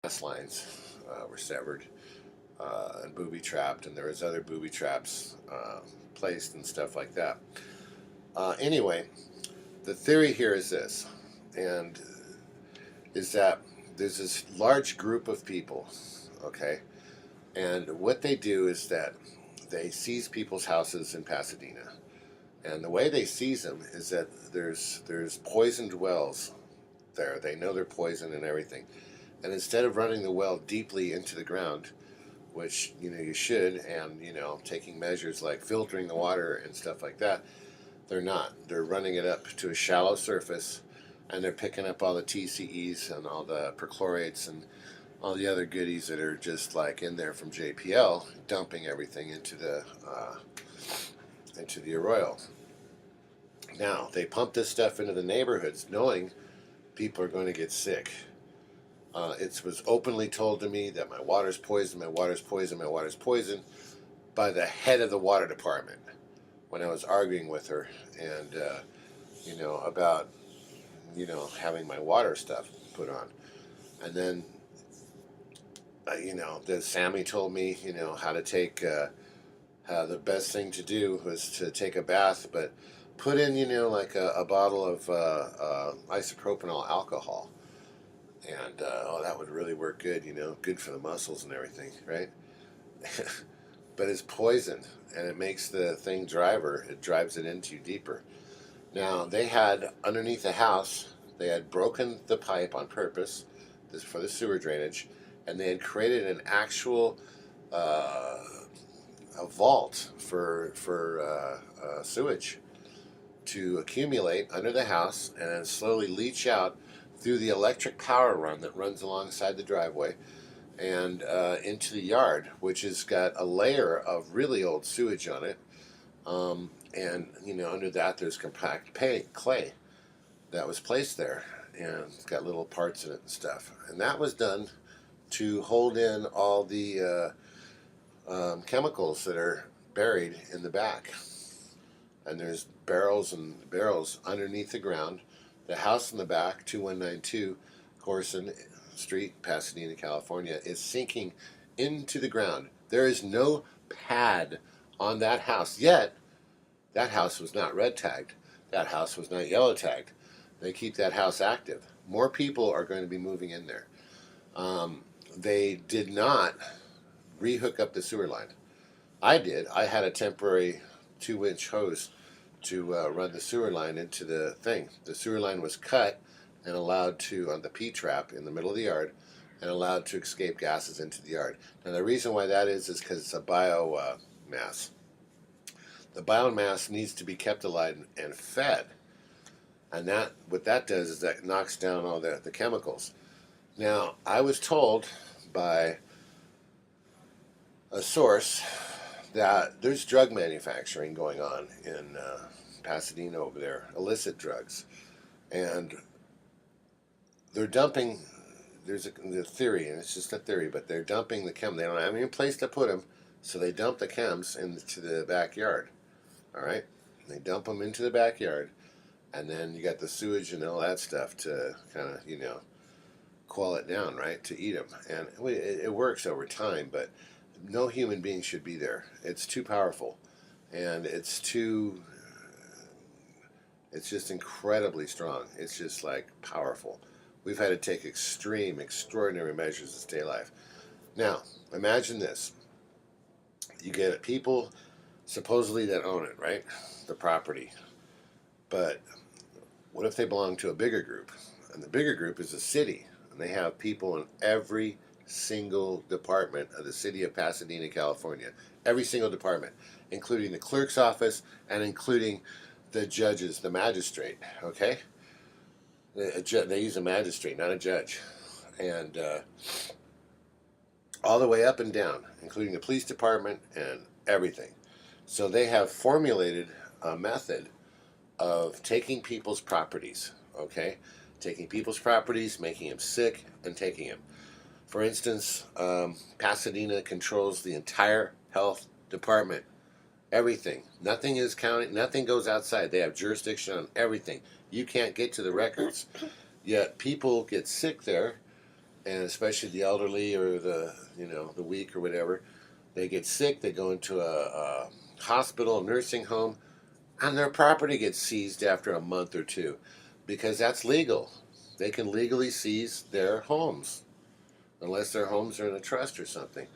gas lines were severed and booby trapped, and there was other booby traps placed and stuff like that. Anyway, the theory here is this, and is that there's this large group of people, okay, and what they do is that they seize people's houses in Pasadena, and the way they seize them is that there's poisoned wells there. They know they're poisoned and everything, and instead of running the well deeply into the ground, which you should, and taking measures like filtering the water and stuff like that, they're not. They're running it up to a shallow surface, and they're picking up all the TCEs and all the perchlorates and all the other goodies that are just like in there from JPL, dumping everything into the arroyo. Now they pump this stuff into the neighborhoods, knowing people are going to get sick. It was openly told to me that my water's poisoned, my water's poisoned, my water's poisoned by the head of the water department when I was arguing with her, and about having my water stuff put on. And then the Sammy told me how to take how the best thing to do was to take a bath, but put in like a bottle of isopropanol alcohol, and that would really work good, good for the muscles and everything, right? But it's poison, and it makes the thing driver. It drives it into you deeper. Now, they had, underneath the house, they had broken the pipe on purpose for the sewer drainage, and they had created an actual a vault for sewage to accumulate under the house and then slowly leach out through the electric power run that runs alongside the driveway and into the yard, which has got a layer of really old sewage on it. And under that there's compact clay that was placed there, and it's got little parts in it and stuff. And that was done to hold in all the chemicals that are buried in the back. And there's barrels and barrels underneath the ground. The house in the back, 2192 Corson Street, Pasadena, California, is sinking into the ground. There is no pad on that house, yet that house was not red tagged. That house was not yellow tagged. They keep that house active. More people are going to be moving in there. They did not rehook up the sewer line. I did. I had a temporary 2-inch hose to run the sewer line into the thing. The sewer line was cut and allowed to, on the P-trap in the middle of the yard, and allowed to escape gases into the yard. Now the reason why that is because it's a biomass. The biomass needs to be kept alive and fed. And that what that does is that knocks down all the chemicals. Now, I was told by a source that there's drug manufacturing going on in Pasadena over there, illicit drugs. And they're dumping, there's the theory, and it's just a theory, but they're dumping the chem. They don't have any place to put them, so they dump the chems into the backyard. All right? They dump them into the backyard, and then you got the sewage and all that stuff to kind of, quell it down, right, to eat them. And it works over time, but no human being should be there. It's too powerful, and it's just incredibly strong. It's just like powerful. We've had to take extraordinary measures to stay alive. Now, imagine this. You get people supposedly that own it, right? The property. But what if they belong to a bigger group? And the bigger group is a city, and they have people in every single department of the city of Pasadena, California. Every single department, including the clerk's office and including the judges, the magistrate, okay? They use a magistrate, not a judge. And all the way up and down, including the police department and everything. So they have formulated a method of taking people's properties, okay? Taking people's properties, making them sick, and taking them. For instance, Pasadena controls the entire health department. Everything. Nothing is counted. Nothing goes outside. They have jurisdiction on everything. You can't get to the records. Yet people get sick there, and especially the elderly or the weak or whatever. They get sick, they go into a hospital, nursing home, and their property gets seized after a month or two because that's legal. They can legally seize their homes unless their homes are in a trust or something.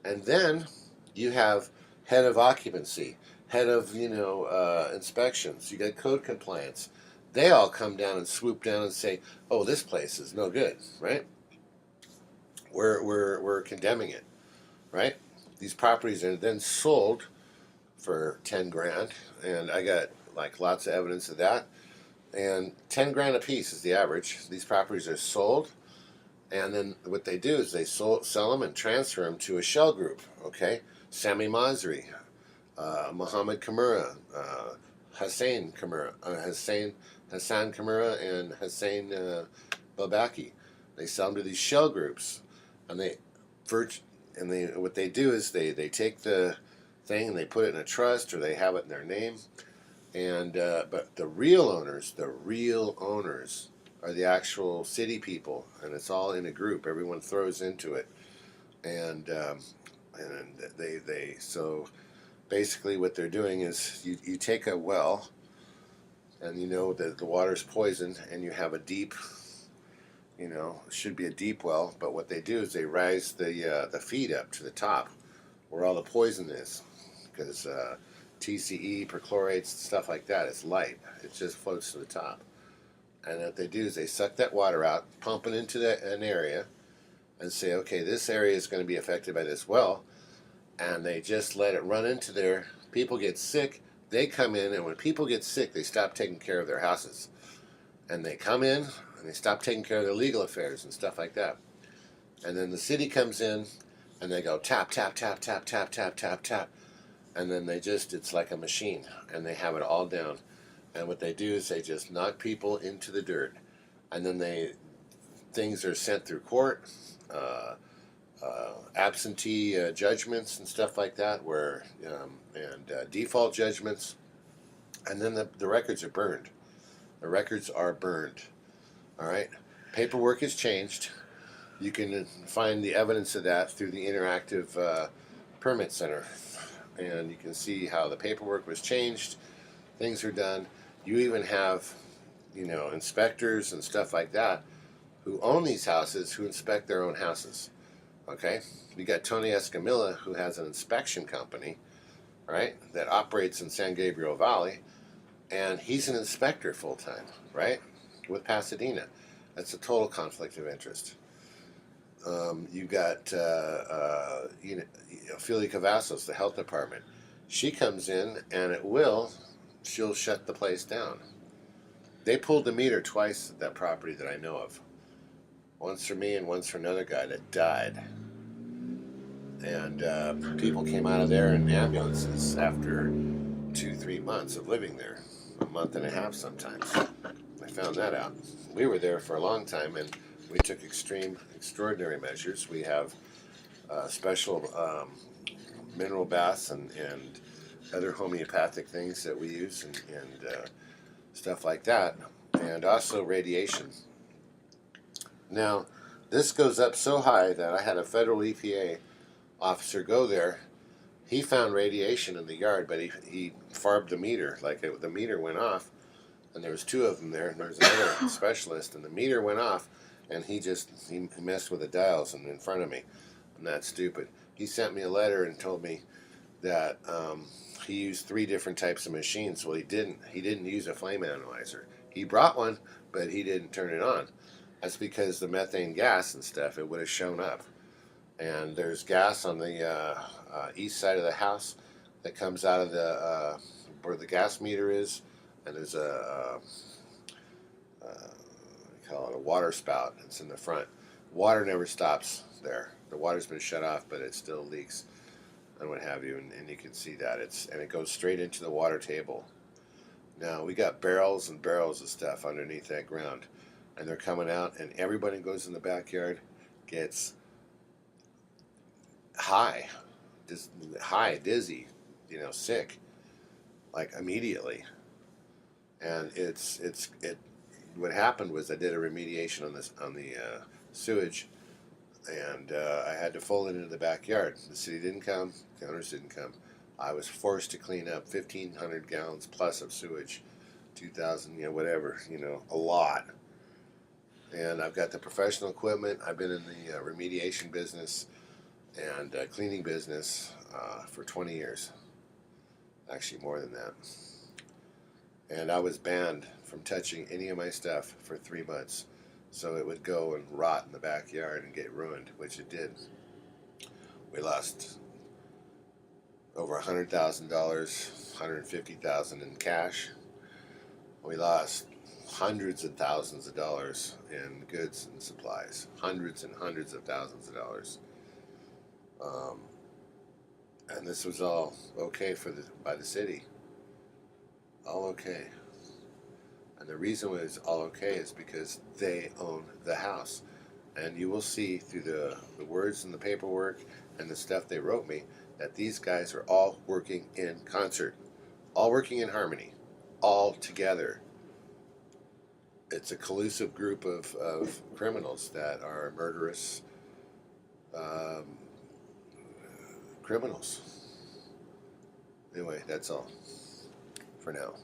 And then you have head of occupancy, head of inspections. You got code compliance. They all come down and swoop down and say, "Oh, this place is no good," right? We're condemning it, right? These properties are then sold for 10 grand, and I got like lots of evidence of that. And 10 grand a piece is the average. These properties are sold, and then what they do is they sell them and transfer them to a shell group. Okay, Sami Masri, Muhammad Kamura, Hassan Kamura, and Hussein Babaki. They sell them to these shell groups, and what they do is they take the thing and they put it in a trust or they have it in their name. And but the real owners are the actual city people, and it's all in a group. Everyone throws into it, and they so basically what they're doing is you take a well, and you know that the water's poisoned, and you have a deep, it should be a deep well, but what they do is they rise the feed up to the top where all the poison is, because TCE, perchlorates, stuff like that, it's light. It just floats to the top. And what they do is they suck that water out, pump it into an area, and say, okay, this area is going to be affected by this well, and they just let it run into there. People get sick, they come in, and when people get sick, they stop taking care of their houses. And they come in, and they stop taking care of their legal affairs and stuff like that. And then the city comes in, and they go tap, tap, tap, tap, tap, tap, tap, tap. And then it's like a machine, and they have it all down. And what they do is they just knock people into the dirt. And then things are sent through court, absentee judgments and stuff like that, and default judgments. And then the records are burned. The records are burned. All right? Paperwork is changed. You can find the evidence of that through the interactive permit center, and you can see how the paperwork was changed. Things are done. You even have, inspectors and stuff like that who own these houses who inspect their own houses. Okay, we got Tony Escamilla, who has an inspection company, right, that operates in San Gabriel Valley, and he's an inspector full time, right, with Pasadena. That's a total conflict of interest. You got Ophelia Cavazos, the health department. She comes in and she'll shut the place down. They pulled the meter twice at that property that I know of. Once for me and once for another guy that died. And people came out of there in ambulances after 2-3 months of living there. A month and a half sometimes. I found that out. We were there for a long time, and we took extraordinary measures. We have special mineral baths and other homeopathic things that we use and stuff like that, and also radiation. Now, this goes up so high that I had a federal EPA officer go there. He found radiation in the yard, but he farbed the meter. The meter went off, and there was two of them there, and there was another specialist, and the meter went off, and he messed with the dials in front of me. I'm not stupid. He sent me a letter and told me that he used 3 different types of machines. Well, he didn't use a flame analyzer. He brought one, but he didn't turn it on. That's because the methane gas and stuff, it would have shown up. And there's gas on the east side of the house that comes out of where the gas meter is, and there's we call it a water spout. It's in the front. Water never stops there. The water's been shut off, but it still leaks and what have you, and you can see that it goes straight into the water table. Now we got barrels and barrels of stuff underneath that ground, and they're coming out, and everybody who goes in the backyard gets high, dizzy, sick, like immediately. And what happened was I did a remediation on the sewage, and I had to fold it into the backyard. The city didn't come, the owners didn't come. I was forced to clean up 1,500 gallons plus of sewage, 2,000, whatever, a lot. And I've got the professional equipment. I've been in the remediation business and cleaning business for 20 years. Actually, more than that. And I was banned from touching any of my stuff for 3 months. So it would go and rot in the backyard and get ruined, which it did. We lost over $100,000, $150,000 in cash. We lost hundreds of thousands of dollars in goods and supplies. Hundreds and hundreds of thousands of dollars. And this was all okay by the city. All okay. And the reason it was all okay is because they own the house. And you will see through the words in the paperwork and the stuff they wrote me that these guys are all working in concert, all working in harmony, all together. It's a collusive group of criminals that are murderous criminals. Anyway, that's all for now.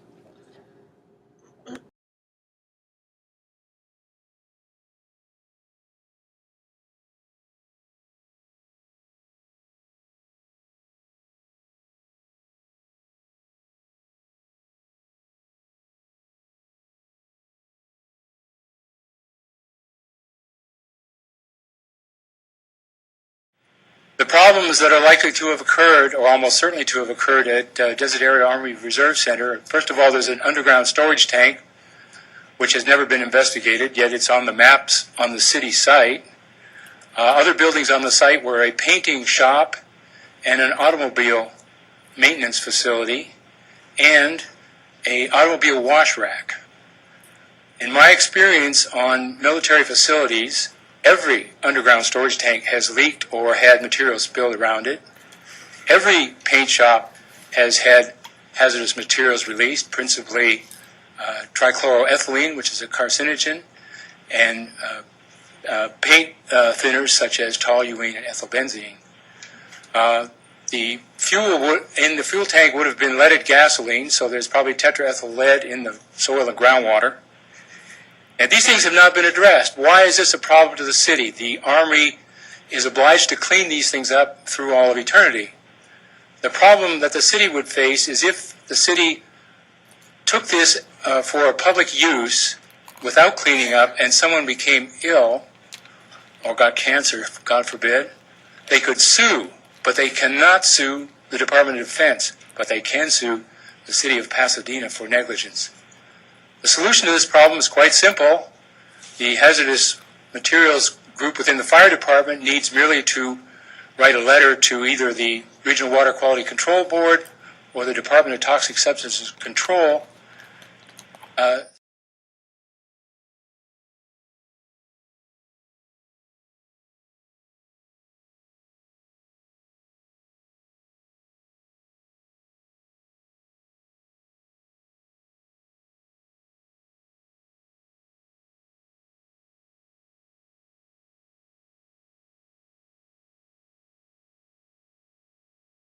The problems that are likely to have occurred, or almost certainly to have occurred at Desert Area Army Reserve Center, first of all, there's an underground storage tank, which has never been investigated, yet it's on the maps on the city site. Other buildings on the site were a painting shop and an automobile maintenance facility and an automobile wash rack. In my experience on military facilities, every underground storage tank has leaked or had material spilled around it. Every paint shop has had hazardous materials released, principally trichloroethylene, which is a carcinogen, and paint thinners such as toluene and ethylbenzene. The fuel in the fuel tank would have been leaded gasoline, so there's probably tetraethyl lead in the soil and groundwater. And these things have not been addressed. Why is this a problem to the city? The Army is obliged to clean these things up through all of eternity. The problem that the city would face is if the city took this for a public use without cleaning up and someone became ill or got cancer, God forbid, they could sue, but they cannot sue the Department of Defense, but they can sue the city of Pasadena for negligence. The solution to this problem is quite simple. The hazardous materials group within the fire department needs merely to write a letter to either the Regional Water Quality Control Board or the Department of Toxic Substances Control